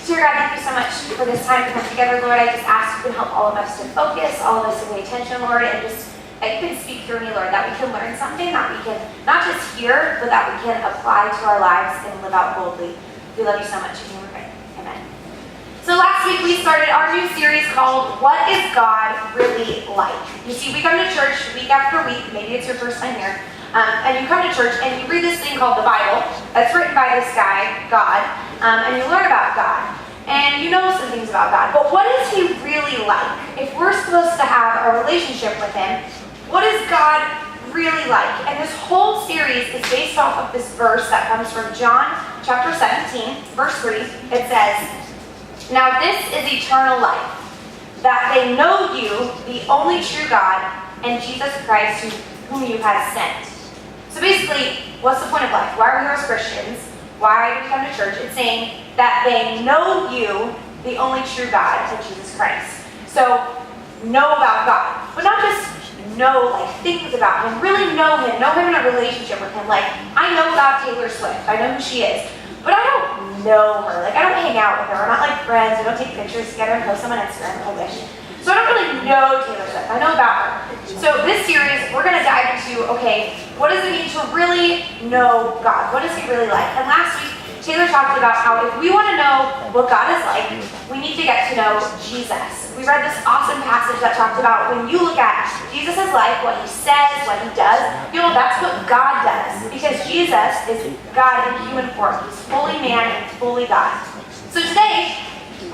Dear God, thank you so much for this time to come together, Lord. I just ask you to help all of us to focus, all of us to pay attention, Lord, and just that you can speak through me, Lord, that we can learn something, that we can not just hear, but that we can apply to our lives and live out boldly. We love you so much. In your name we pray. Amen. So last week we started our new series called What is God Really Like? You see, we come to church week after week, maybe it's your first time here, and you come to church and you read this thing called the Bible that's written by this guy, God, and you learn about God. And you know some things about God, but what is he really like? If we're supposed to have a relationship with him, what is God really like? And this whole series is based off of this verse that comes from John chapter 17, verse 3. It says, "Now this is eternal life, that they know you, the only true God, and Jesus Christ, whom you have sent." So basically, what's the point of life? Why are we here as Christians? Why do we come to church? It's saying that they know you, the only true God, and Jesus Christ. So, know about God. But not just know, like, things about him. Really know him in a relationship with him. Like, I know about Taylor Swift. I know who she is. But I don't know her. Like, I don't hang out with her. We're not like friends. We don't take pictures together and post them on Instagram. I wish. So I don't really know Taylor Swift. I know about her. So this series, we're going to dive into, okay, what does it mean to really know God? What is he really like? And last week, Taylor talked about how if we want to know what God is like, we need to get to know Jesus. We read this awesome passage that talked about when you look at Jesus' life, what he says, what he does, you know, that's what God does. Because Jesus is God in human form. He's fully man and fully God. So today,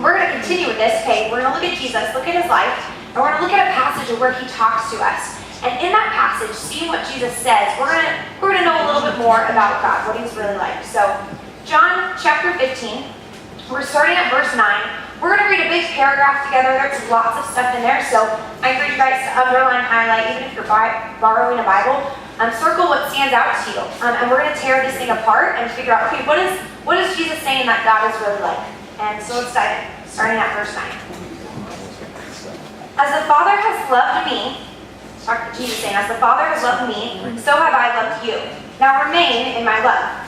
we're going to continue with this. Okay, we're going to look at Jesus, look at his life, and we're going to look at a passage of where he talks to us. And in that passage, seeing what Jesus says, we're going to know a little bit more about God, what he's really like. So, John chapter 15, we're starting at verse 9. We're going to read a big paragraph together. There's lots of stuff in there, so I encourage you guys to underline, highlight, even if you're borrowing a Bible, circle what stands out to you. And we're going to tear this thing apart and figure out, okay, what is Jesus saying that God is really like? And so let's dive in, starting at verse 9. As the Father has loved me, Jesus saying, as the Father has loved me, so have I loved you. Now remain in my love.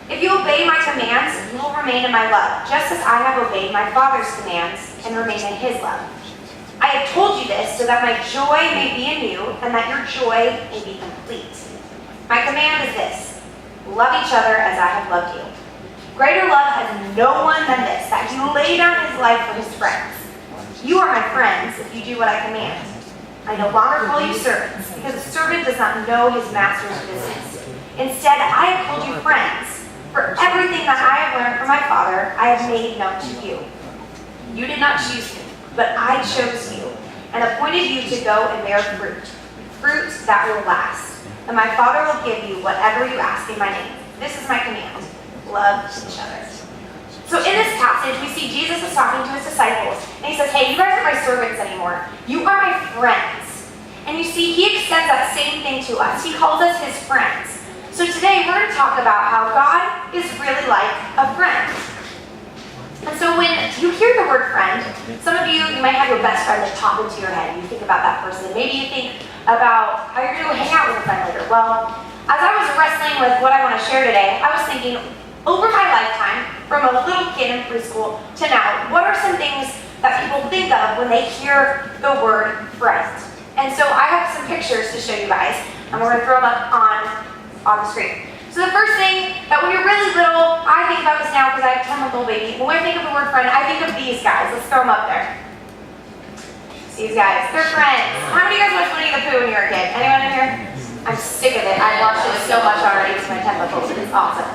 If you obey my commands, you will remain in my love, just as I have obeyed my Father's commands and remain in his love. I have told you this so that my joy may be in you and that your joy may be complete. My command is this: love each other as I have loved you. Greater love has no one than this, that he lay down his life for his friends. You are my friends if you do what I command. I no longer call you servants, because a servant does not know his master's business. Instead, I have called you friends. For everything that I have learned from my Father, I have made known to you. You did not choose me, but I chose you, and appointed you to go and bear fruit that will last. And my Father will give you whatever you ask in my name. This is my command: love each other. So in this passage, we see Jesus is talking to his disciples, and he says, hey, you guys aren't my servants anymore. You are my friends. And you see, he extends that same thing to us. He calls us his friends. So today, we're going to talk about how God is really like a friend. And so when you hear the word friend, some of you might have your best friend that pop into your head. You think about that person. Maybe you think about how you're going to hang out with a friend later. Well, as I was wrestling with what I want to share today, I was thinking, over my lifetime, from a little kid in preschool to now, what are some things that people think of when they hear the word friend? And so I have some pictures to show you guys, and we're going to throw them up on the screen. So the first thing that when you're really little, I think about this now because I have a 10-month-old baby. When I think of the word friend, I think of these guys. Let's throw them up there. These guys, they're friends. How many of you guys watched Winnie the Pooh when you were a kid? Anyone in here? I'm sick of it. I've watched it so much already with my 10-month-old. It's awesome.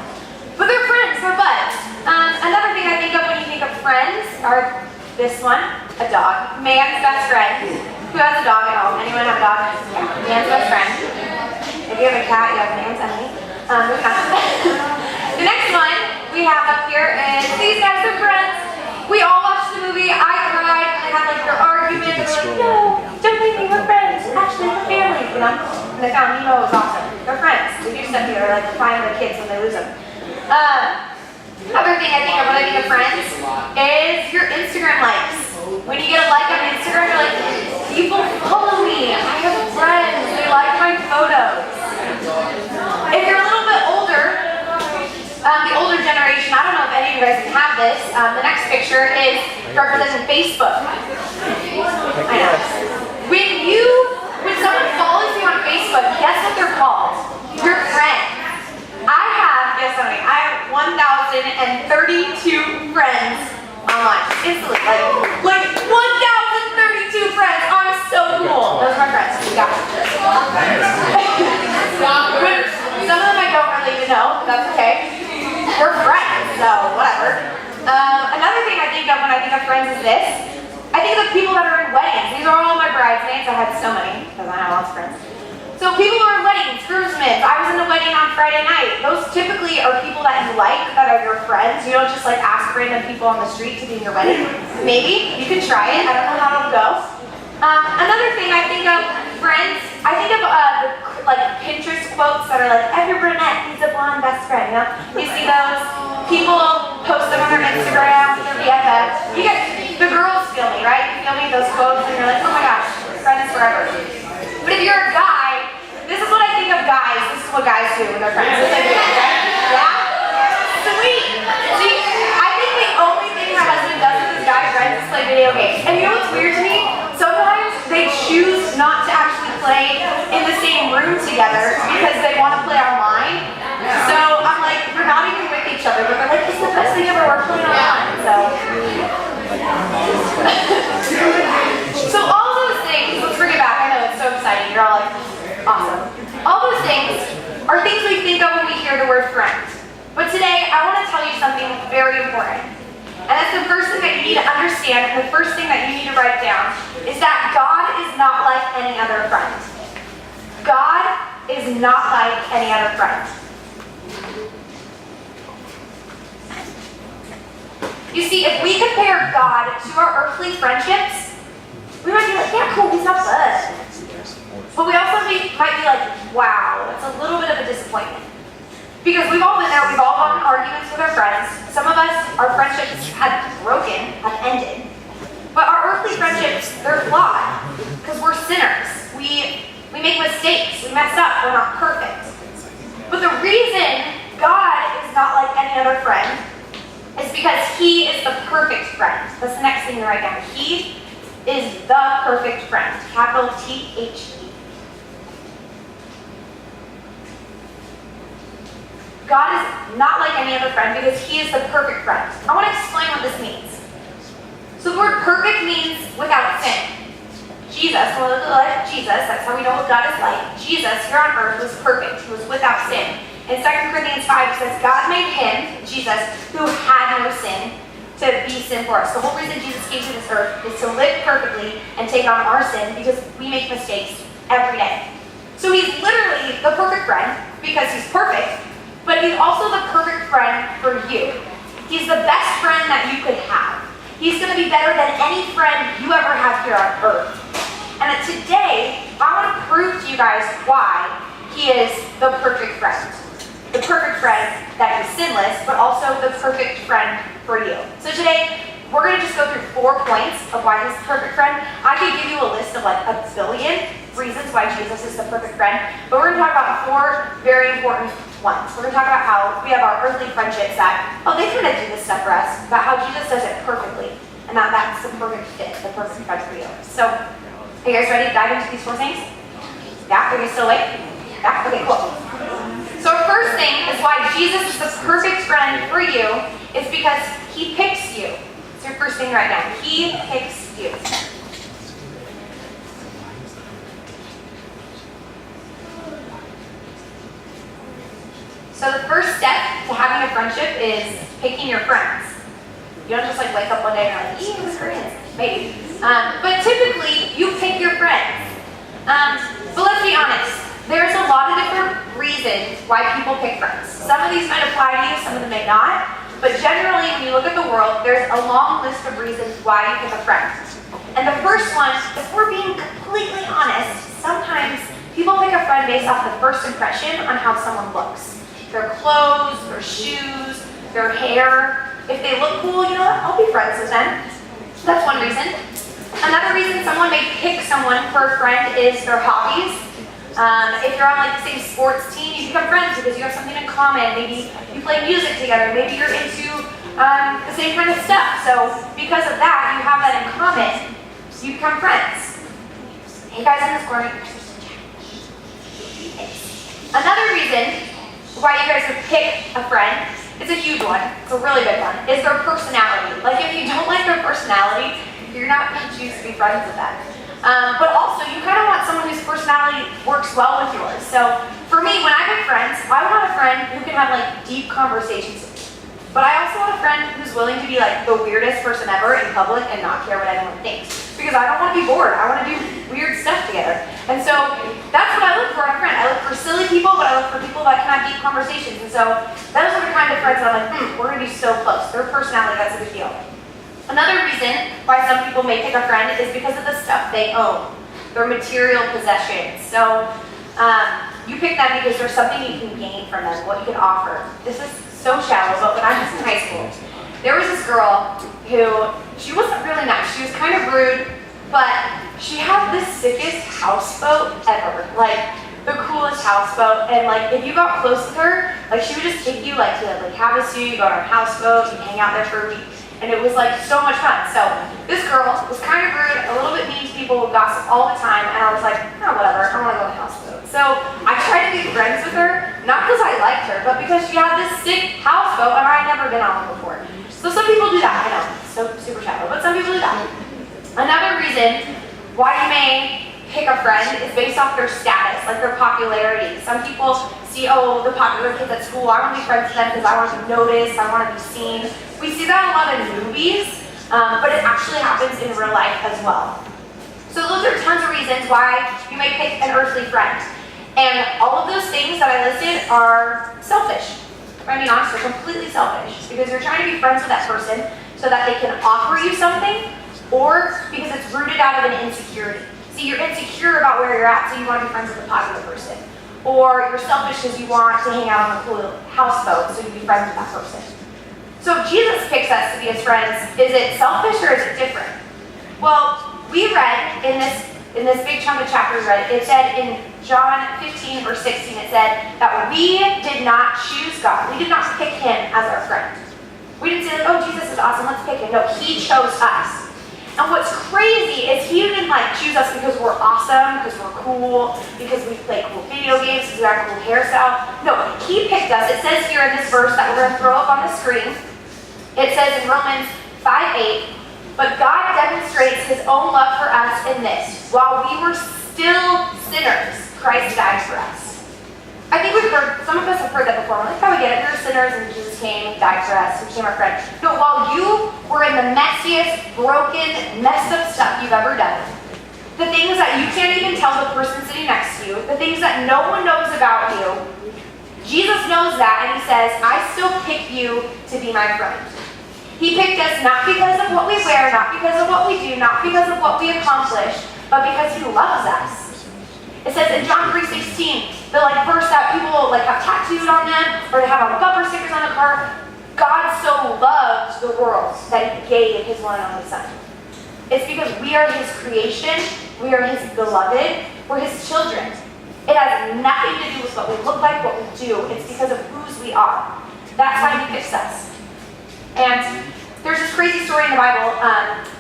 But they're friends, they're buds. Another thing I think of when you think of friends are this one, a dog. Man's best friend. Who has a dog at home? Anyone have a dog? Yeah, man's best friend. If you have a cat, you have man's enemy. The next one we have up here is these guys are friends. We all watched the movie. I cried. They had like their argument. They were like, no, don't leave me. We're friends. Actually, we're family. You know? And they found Nemo was awesome. They're friends. They do stuff together, like find their kids when they lose them. Other thing I think of when I think of friends is your Instagram likes. When you get a like on Instagram, you're like, people follow me. I have friends. They like my photos. If you're a little bit older, the older generation, I don't know if any of you guys have have this. The next picture is representing Facebook. I know. When someone follows you on Facebook, guess what they're called? Your friends. I have 1,032 friends online. Instantly, like 1,032 friends. I'm so cool. Those are my friends. Yeah. Some of them I don't really even know, but that's okay. We're friends, so whatever. Another thing I think of when I think of friends is this. I think of people that are in weddings. These are all my bridesmaids. I had so many, because I have lots of friends. So people who are in weddings, groomsmen. I was in a wedding on Friday night. Those typically are people that you like, that are your friends. You don't just like ask random people on the street to be in your wedding. Maybe. You can try it. I don't know how it'll go. Another thing I think of friends, I think of like Pinterest quotes that are like, every brunette needs a blonde best friend, you know? You see those? People post them on their Instagram, their BFF. You get, the girls feel me, right? You feel me, those quotes, and you're like, oh my gosh, friends forever. But if you're a guy, this is what I think of guys. This is what guys do when they're friends. Yeah? Sweet. See, I think the only thing my husband does with his guy friends is play video games. And you know what's weird to me? Sometimes they choose not to actually play in the same room together because they want to play online. So I'm like, we're not even with each other, but they're like, it's the best thing ever, we're playing online. So all those things, let's bring it back. I know it's so exciting. You're all like, awesome. All those things are things we think of when we hear the word friend. But today, I want to tell you something very important. And that's the first thing that you need to understand, and the first thing that you need to write down, is that God is not like any other friend. God is not like any other friend. You see, if we compare God to our earthly friendships, we might be like, yeah, cool, he's not good. But we also might be like, wow, that's a little bit of a disappointment. Because we've all been there, we've all gotten in arguments with our friends. Some of us, our friendships have broken, have ended. But our earthly friendships, they're flawed. Because we're sinners. We make mistakes, we mess up, we're not perfect. But the reason God is not like any other friend is because He is the perfect friend. That's the next thing to write down. He is the perfect friend. Capital T-H-E. God is not like any other friend because He is the perfect friend. I want to explain what this means. So the word perfect means without sin. Jesus, when we look at the life of Jesus, that's how we know what God is like. Jesus here on earth was perfect. He was without sin. In 2 Corinthians 5, it says, God made Him, Jesus, who had no sin, to be sin for us. The whole reason Jesus came to this earth is to live perfectly and take on our sin because we make mistakes every day. So He's literally the perfect friend because He's perfect, but He's also the perfect friend for you. He's the best friend that you could have. He's going to be better than any friend you ever have here on earth. And today, I want to prove to you guys why He is the perfect friend. The perfect friend that is sinless, but also the perfect friend for you. So today, we're going to just go through 4 points of why He's the perfect friend. I could give you a list of like a billion reasons why Jesus is the perfect friend, but we're going to talk about 4 very important ones. We're going to talk about how we have our earthly friendships that, oh, they kind of do this stuff for us, about how Jesus does it perfectly, and that's the perfect fit, the perfect friend for you. So, are you guys ready to dive into these 4 things? Yeah? Are you still awake? Yeah? Okay, cool. So our first thing is why Jesus is the perfect friend for you is because He picks you. It's your first thing right now. He picks you. So the first step to having a friendship is picking your friends. You don't just like wake up one day and you're like, eee, who's friends? Maybe. But typically, you pick your friends. But let's be honest. There's a lot of different reasons why people pick friends. Some of these might apply to you, some of them may not. But generally, when you look at the world, there's a long list of reasons why you pick a friend. And the first one, if we're being completely honest, sometimes people pick a friend based off the first impression on how someone looks. Their clothes, their shoes, their hair. If they look cool, you know what? I'll be friends with them. That's one reason. Another reason someone may pick someone for a friend is their hobbies. If you're on like the same sports team, you become friends because you have something in common. Maybe you play music together. Maybe you're into the same kind of stuff. So because of that, you have that in common. You become friends. Hey guys in this corner, another reason why you guys would pick a friend, it's a huge one, it's a really big one, is their personality. Like if you don't like their personality, you're not going to choose to be friends with them. But also, you kind of want someone whose personality works well with yours. So for me, when I pick friends, I want a friend who can have like deep conversations with me. But I also want a friend who's willing to be like the weirdest person ever in public and not care what anyone thinks. Because I don't want to be bored. I want to do weird stuff together. And so that's what I look for in a friend. I look for silly people, but I look for people that can have deep conversations. And so those are the kind of friends that I'm like, we're going to be so close. Their personality, that's a big deal. Another reason why some people may pick a friend is because of the stuff they own, their material possessions. So you pick them because there's something you can gain from them, what you can offer. This is so shallow, but when I was in high school, there was this girl who, she wasn't really nice. She was kind of rude, but she had the sickest houseboat ever. Like, the coolest houseboat. And like, if you got close with her, like she would just take you like to like Havasu, you go on her houseboat, you hang out there for a week. And it was like so much fun. So this girl was kind of rude, a little bit mean to people, gossip all the time, and I was like, oh, whatever, I want to go on the houseboat. So I tried to be friends with her, not because I liked her, but because she had this sick houseboat and I had never been on one before. So some people do that, I know, so super shallow, but some people do that. Another reason why you may pick a friend is based off their status, like their popularity. Some people see, oh, the popular kids at school, I want to be friends with them because I want to be noticed, I want to be seen. We see that a lot in movies, but it actually happens in real life as well. So those are tons of reasons why you may pick an earthly friend. And all of those things that I listed are selfish. If I'm being honest, they're completely selfish because you're trying to be friends with that person so that they can offer you something, or because it's rooted out of an insecurity. See, you're insecure about where you're at, so you want to be friends with a popular person. Or you're selfish because you want to hang out on a cool houseboat, so you can be friends with that person. So if Jesus picks us to be his friends, is it selfish or is it different? Well, we read in this big chunk of chapter we read, it said in John 15 verse 16, it said that we did not choose God. We did not pick him as our friend. We didn't say like, oh, Jesus is awesome, let's pick him. No, he chose us. And what's crazy is he didn't like choose us because we're awesome, because we're cool, because we play cool video games, because we have a cool hairstyle. No, he picked us. It says here in this verse that we're going to throw up on the screen, it says in Romans 5:8, but God demonstrates his own love for us in this. While we were still sinners, Christ died for us. I think some of us have heard that before. We're like, how we get it? We were sinners and Jesus came, died for us, and became our friend. No, while you were in the messiest, broken, messed up stuff you've ever done, the things that you can't even tell the person sitting next to you, the things that no one knows about you, Jesus knows that, and he says, I still pick you to be my friend. He picked us not because of what we wear, not because of what we do, not because of what we accomplish, but because he loves us. It says in John 3:16, the verse that people have tattooed on them, or they have on bumper stickers on the car, God so loved the world that he gave his one and only son. It's because we are his creation, we are his beloved, we're his children. It has nothing to do with what we look like, what we do. It's because of whose we are. That's why he picks us. And there's this crazy story in the Bible.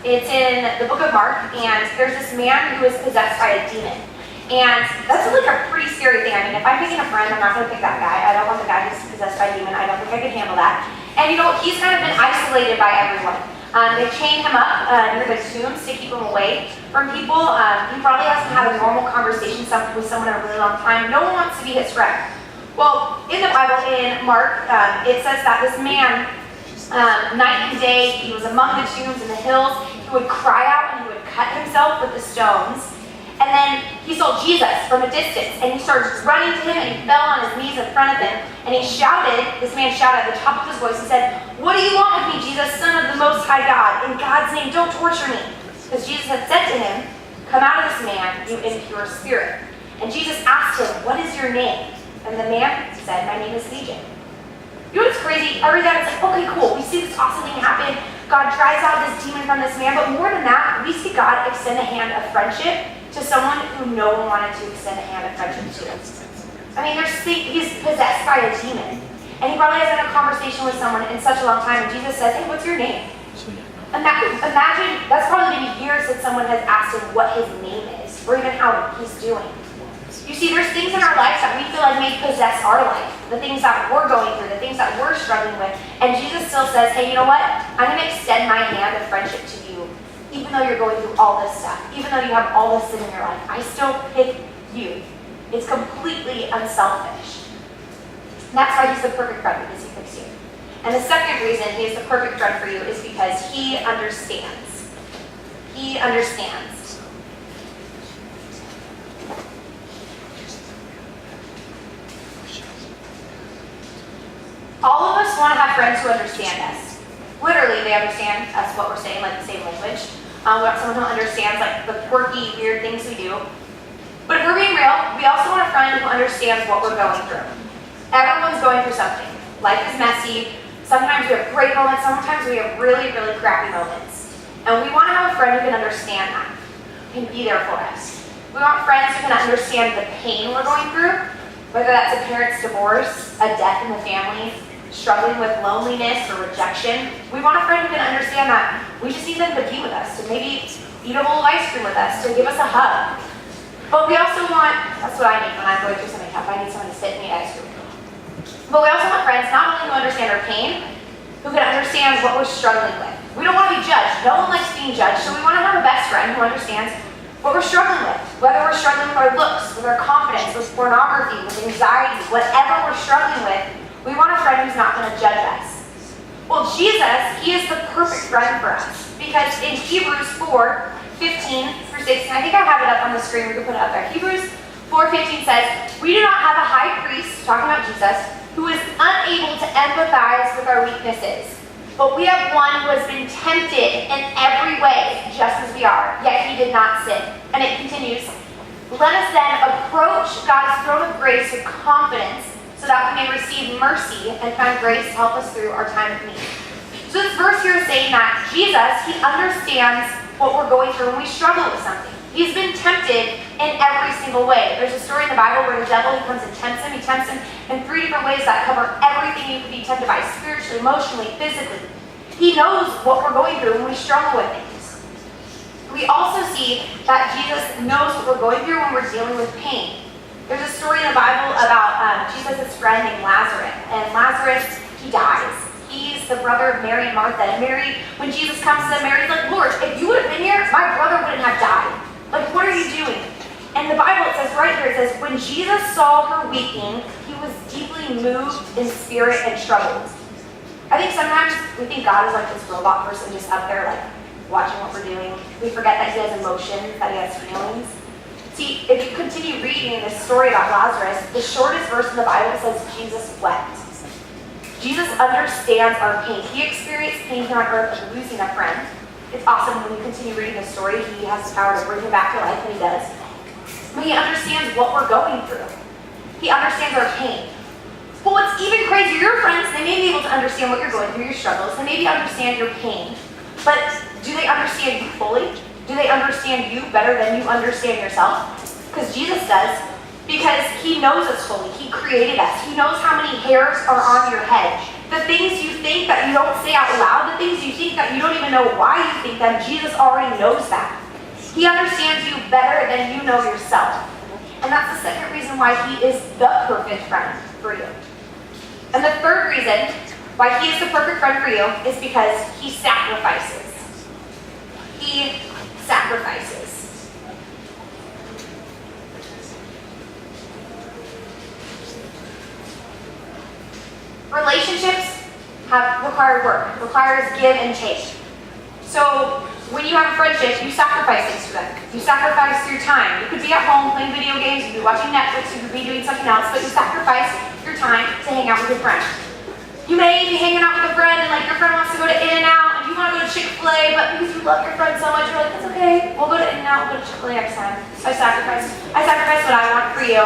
It's in the book of Mark, and there's this man who is possessed by a demon. And that's a pretty scary thing. I mean, if I'm picking a friend, I'm not going to pick that guy. I don't want the guy who's possessed by a demon. I don't think I can handle that. And he's kind of been isolated by everyone. They chain him up near the tombs to keep him away from people. He probably hasn't had a normal conversation with someone in a really long time. No one wants to be his friend. Well, in the Bible, in Mark, it says that this man, night and day, he was among the tombs in the hills. He would cry out and he would cut himself with the stones. And then he saw Jesus from a distance, and he started running to him, and he fell on his knees in front of him, and this man shouted at the top of his voice and said, what do you want with me, Jesus, Son of the Most High God? In God's name, don't torture me. Because Jesus had said to him, come out of this man, you impure spirit. And Jesus asked him, what is your name? And the man said, my name is Legion. You know what's crazy? I read that, it's like, okay, cool, we see this awesome thing happen. God drives out this demon from this man, but more than that, we see God extend a hand of friendship to someone who no one wanted to extend a hand of friendship to. I mean, he's possessed by a demon. And he probably hasn't had a conversation with someone in such a long time, and Jesus says, hey, what's your name? Imagine, that's probably been years since someone has asked him what his name is, or even how he's doing. You see, there's things in our lives that we feel like may possess our life, the things that we're going through, the things that we're struggling with, and Jesus still says, hey, you know what? I'm going to extend my hand of friendship to you, even though you're going through all this stuff, even though you have all this sin in your life. I still pick you. It's completely unselfish. And that's why he's the perfect friend, because he picks you. And the second reason he is the perfect friend for you is because he understands. He understands. All of us want to have friends who understand us. Literally, they understand us, what we're saying, like the same language. We want someone who understands like the quirky, weird things we do. But if we're being real, we also want a friend who understands what we're going through. Everyone's going through something. Life is messy. Sometimes we have great moments. Sometimes we have really, really crappy moments. And we want to have a friend who can understand that, can be there for us. We want friends who can understand the pain we're going through, whether that's a parent's divorce, a death in the family, struggling with loneliness or rejection. We want a friend who can understand that we just need them to be with us, to maybe eat a bowl of ice cream with us, to give us a hug. But we also want, that's what I need when I'm going through something tough, I need someone to sit and eat ice cream. But we also want friends not only who understand our pain, who can understand what we're struggling with. We don't want to be judged. No one likes being judged, so we want to have a best friend who understands what we're struggling with. Whether we're struggling with our looks, with our confidence, with pornography, with anxiety, whatever we're struggling with, we want a friend who's not going to judge us. Well, Jesus, he is the perfect friend for us. Because in Hebrews 4:15 through 16, I think I have it up on the screen, we can put it up there. Hebrews 4:15 says, we do not have a high priest, talking about Jesus, who is unable to empathize with our weaknesses. But we have one who has been tempted in every way, just as we are, yet he did not sin. And it continues, let us then approach God's throne of grace with confidence, so that we may receive mercy and find grace to help us through our time of need. So this verse here is saying that Jesus, he understands what we're going through when we struggle with something. He's been tempted in every single way. There's a story in the Bible where the devil, he comes and tempts him. He tempts him in 3 different ways that cover everything you could be tempted by, spiritually, emotionally, physically. He knows what we're going through when we struggle with things. We also see that Jesus knows what we're going through when we're dealing with pain. There's a story in the Bible about Jesus' friend named Lazarus. And Lazarus, he dies. He's the brother of Mary and Martha. And Mary, when Jesus comes to them, Mary's like, Lord, if you would have been here, my brother wouldn't have died. Like, what are you doing? And the Bible, it says right here, it says, when Jesus saw her weeping, he was deeply moved in spirit and troubled. I think sometimes we think God is like this robot person just up there, like, watching what we're doing. We forget that he has emotions, that he has feelings. See, if you continue reading this story about Lazarus, the shortest verse in the Bible says Jesus wept. Jesus understands our pain. He experienced pain here on earth of losing a friend. It's awesome when you continue reading the story. He has the power to bring him back to life, and he does. But he understands what we're going through. He understands our pain. But what's even crazier, your friends, they may be able to understand what you're going through, your struggles. They maybe understand your pain. But do they understand you fully? Do they understand you better than you understand yourself? Because Jesus does. Because he knows us fully. He created us. He knows how many hairs are on your head. The things you think that you don't say out loud, the things you think that you don't even know why you think them, Jesus already knows that. He understands you better than you know yourself. And that's the second reason why he is the perfect friend for you. And the third reason why he is the perfect friend for you is because he sacrifices. He sacrifices. Relationships require work, requires give and take. So when you have a friendship, you sacrifice things for them. You sacrifice your time. You could be at home playing video games, you could be watching Netflix, you could be doing something else, but you sacrifice your time to hang out with your friend. You may be hanging out with a friend and like your friend wants to go to In-N-Out and you want to go to Chick-fil-A, but because you love your friend so much, you're like, that's okay, we'll go to In-N-Out, we'll go to Chick-fil-A next time. So I sacrifice what I want for you.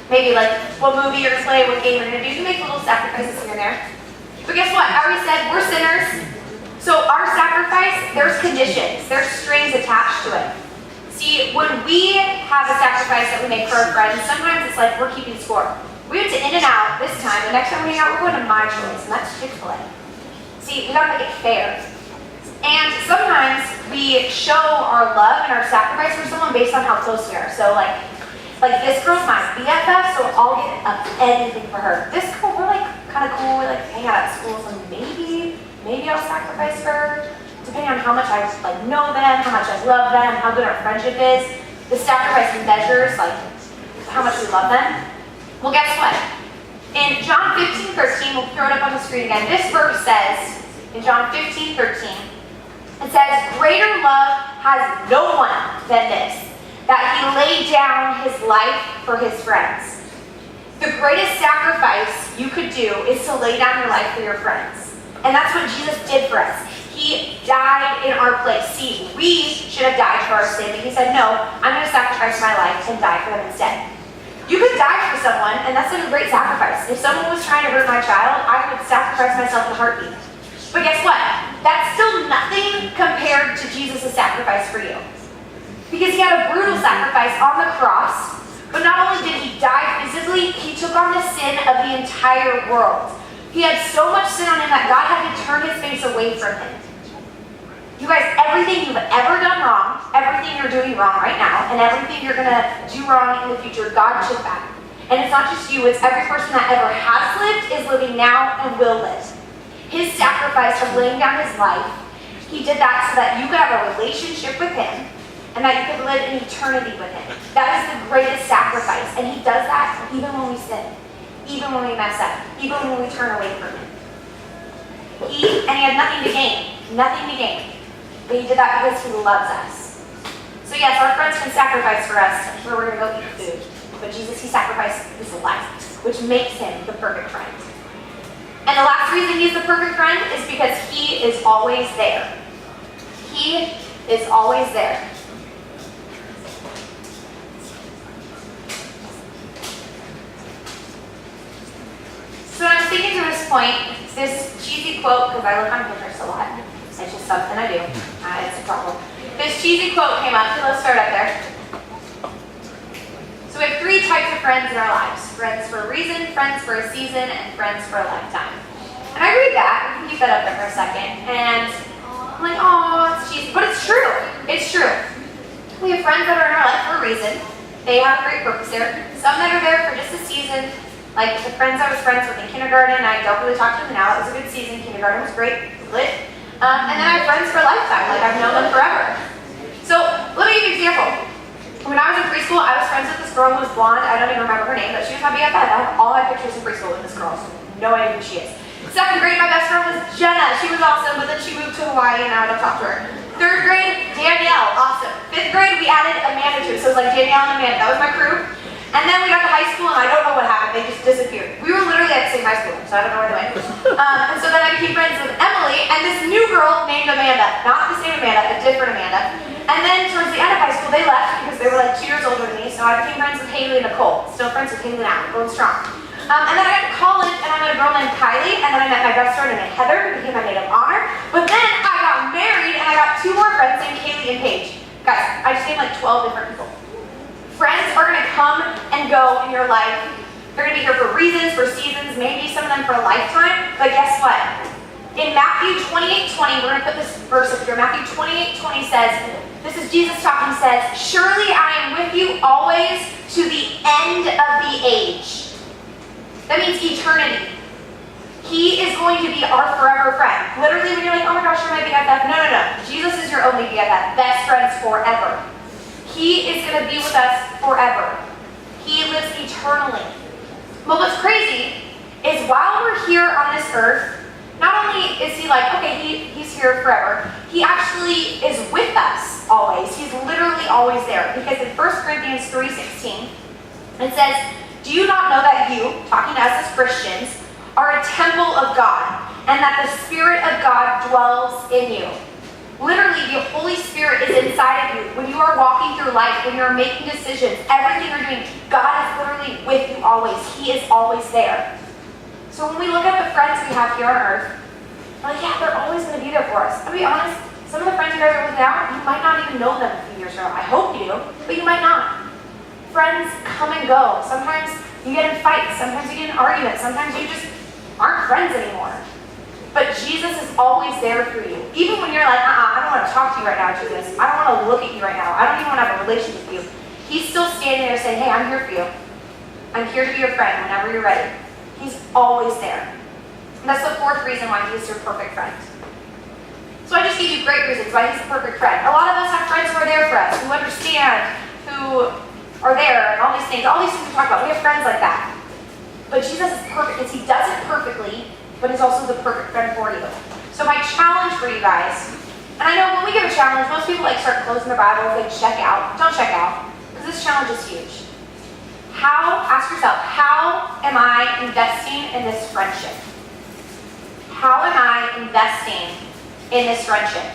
Maybe like what movie you're going to play, what game you're going to do. You make little sacrifices here and there. But guess what? I already said we're sinners. So our sacrifice, there's conditions. There's strings attached to it. See, when we have a sacrifice that we make for our friends, sometimes it's like we're keeping score. We went to In-N-Out this time. The next time we hang out, we're going to My Choice, and that's Chick-fil-A. See, we gotta make it fair. And sometimes we show our love and our sacrifice for someone based on how close we are. So like this girl's my BFF, so I'll get up anything for her. This girl, we're like kind of cool. We like hang out at school, so maybe I'll sacrifice for her, depending on how much I like know them, how much I love them, how good our friendship is. The sacrifice measures like how much we love them. Well, guess what? In John 15:13, we'll throw it up on the screen again. This verse says, in John 15:13, it says, "Greater love has no one than this, that he laid down his life for his friends." The greatest sacrifice you could do is to lay down your life for your friends. And that's what Jesus did for us. He died in our place. See, we should have died for our sin, but he said, no, I'm going to sacrifice my life and die for them instead. You could die for someone, and that's a great sacrifice. If someone was trying to hurt my child, I would sacrifice myself in a heartbeat. But guess what? That's still nothing compared to Jesus' sacrifice for you. Because he had a brutal sacrifice on the cross, but not only did he die physically, he took on the sin of the entire world. He had so much sin on him that God had to turn his face away from him. You guys, everything you've ever done wrong, everything you're doing wrong right now, and everything you're going to do wrong in the future, God took that. And it's not just you, it's every person that ever has lived, is living now, and will live. His sacrifice of laying down his life, he did that so that you could have a relationship with him, and that you could live in eternity with him. That is the greatest sacrifice, and he does that even when we sin, even when we mess up, even when we turn away from him. He had nothing to gain, but he did that because he loves us. So yes, our friends can sacrifice for us, where we're going to go eat food, but Jesus, he sacrificed his life, which makes him the perfect friend. And the last reason he's the perfect friend is because he is always there. He is always there. So when I was thinking through this point, this cheesy quote, because I look on Pinterest a lot. It's just something I do. It's a problem. This cheesy quote came up, so let's start up there. So we have three types of friends in our lives. Friends for a reason, friends for a season, and friends for a lifetime. And I read that, we can keep that up there for a second, and I'm like, oh, it's cheesy. But it's true. It's true. We have friends that are in our life for a reason. They have a great purpose there. Some that are there for just a season. Like the friends I was friends with in kindergarten, I don't really talk to them now. It was a good season. Kindergarten was great. It was lit. And then I have friends for a lifetime. Like I've known them forever. So let me give you an example. When I was in preschool, I was friends with this girl who was blonde. I don't even remember her name, but she was my BFF. I have all my pictures in preschool with this girl, so no idea who she is. Second grade, my best friend was Jenna. She was awesome, but then she moved to Hawaii and now I don't talk to her. Third grade, Danielle, awesome. Fifth grade, we added Amanda to it, so it was like Danielle and Amanda. That was my crew. And then we got to high school and I don't know what happened. They just disappeared. We were literally at the same high school, so I don't know where they went. And so then I became friends with Emily and this new girl named Amanda. Not the same Amanda, a different Amanda. And then towards the end of high school, they left because they were like 2 years older than me, so I became friends with Haley and Nicole. Still friends with Haley now, going strong. And then I got to college and I met a girl named Kylie, and then I met my best friend named Heather, who became my maid of honor. But then I got married and I got 2 more friends named Kaylee and Paige. Guys, I just named like 12 different people. Friends are going to come and go in your life. They're going to be here for reasons, for seasons, maybe some of them for a lifetime. But guess what? In Matthew 28:20, we're going to put this verse up here. Matthew 28:20 says, this is Jesus talking, says, "Surely I am with you always to the end of the age." That means eternity. He is going to be our forever friend. Literally, when you're like, oh my gosh, you're my BFF. No. Jesus is your only BFF. Best friends forever. He is going to be with us forever. He lives eternally. But what's crazy is while we're here on this earth, not only is he like, okay, he's here forever, he actually is with us always. He's literally always there. Because in 1 Corinthians 3:16, it says, "Do you not know that you," talking to us as Christians, "are a temple of God, and that the Spirit of God dwells in you?" Literally, the Holy Spirit is inside of you. When you are walking through life, when you're making decisions, everything you're doing, God is literally with you always. He is always there. So when we look at the friends we have here on earth, we're like, yeah, they're always going to be there for us. To be honest, some of the friends you guys are with now, you might not even know them a few years from now. I hope you do, but you might not. Friends come and go. Sometimes You get in fights. Sometimes you get in arguments. Sometimes you just aren't friends anymore. But Jesus is always there for you. Even when you're like, I don't want to talk to you right now, Jesus. I don't want to look at you right now. I don't even want to have a relationship with you. He's still standing there saying, hey, I'm here for you. I'm here to be your friend whenever you're ready. He's always there. And that's the fourth reason why he's your perfect friend. So I just gave you great reasons why he's the perfect friend. A lot of us have friends who are there for us, who understand, who are there, and all these things we talk about. We have friends like that. But Jesus is perfect because he does it perfectly, but he's also the perfect friend for you. So my challenge for you guys, and I know when we give a challenge, most people start closing their Bible, they check out. Don't check out, because this challenge is huge. Ask yourself, how am I investing in this friendship? How am I investing in this friendship?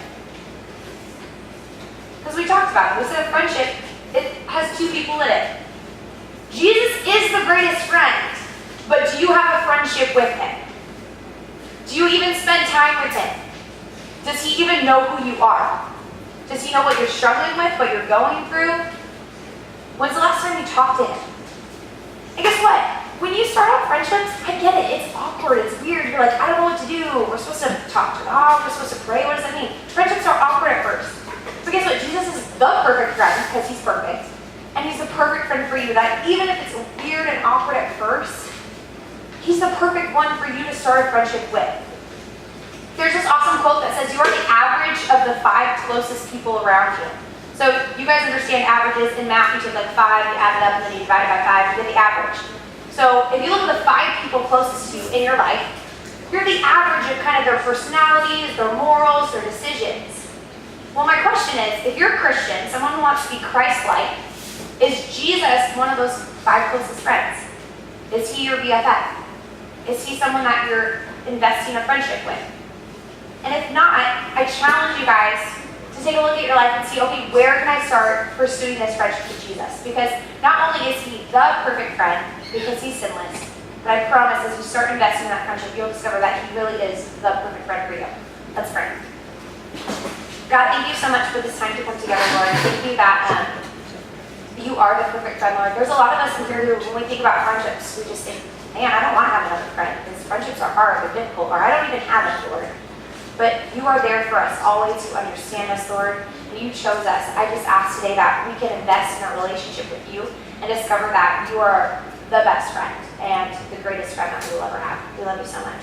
Because we talked about it. We said a friendship, it has two people in it. Jesus is the greatest friend, but do you have a friendship with him? Do you even spend time with him? Does he even know who you are? Does he know what you're struggling with, what you're going through? When's the last time you talked to him? And guess what? When you start out friendships, I get it. It's awkward. It's weird. You're like, I don't know what to do. We're supposed to talk to God. We're supposed to pray. What does that mean? Friendships are awkward at first. But guess what? Jesus is the perfect friend because he's perfect. And he's the perfect friend for you. That even if it's weird and awkward at first, he's the perfect one for you to start a friendship with. There's this awesome quote that says, you are the average of the 5 closest people around you. So you guys understand averages. In math, you take 5, you add it up, and then you divide it by 5, you get the average. So if you look at the 5 people closest to you in your life, you're the average of kind of their personalities, their morals, their decisions. Well, my question is, if you're a Christian, someone who wants to be Christ-like, is Jesus one of those 5 closest friends? Is he your BFF? Is he someone that you're investing a friendship with? And if not, I challenge you guys to take a look at your life and see, okay, where can I start pursuing this friendship with Jesus? Because not only is he the perfect friend, because he's sinless, but I promise as you start investing in that friendship, you'll discover that he really is the perfect friend for you. Let's pray. God, thank you so much for this time to come together, Lord. Thank you that you are the perfect friend, Lord. There's a lot of us in here who, when we think about friendships, we just think, man, I don't want to have another friend, because friendships are hard, they're difficult, or I don't even have it, Lord. But you are there for us always. You understand us, Lord, and you chose us. I just ask today that we can invest in our relationship with you and discover that you are the best friend and the greatest friend that we will ever have. We love you so much.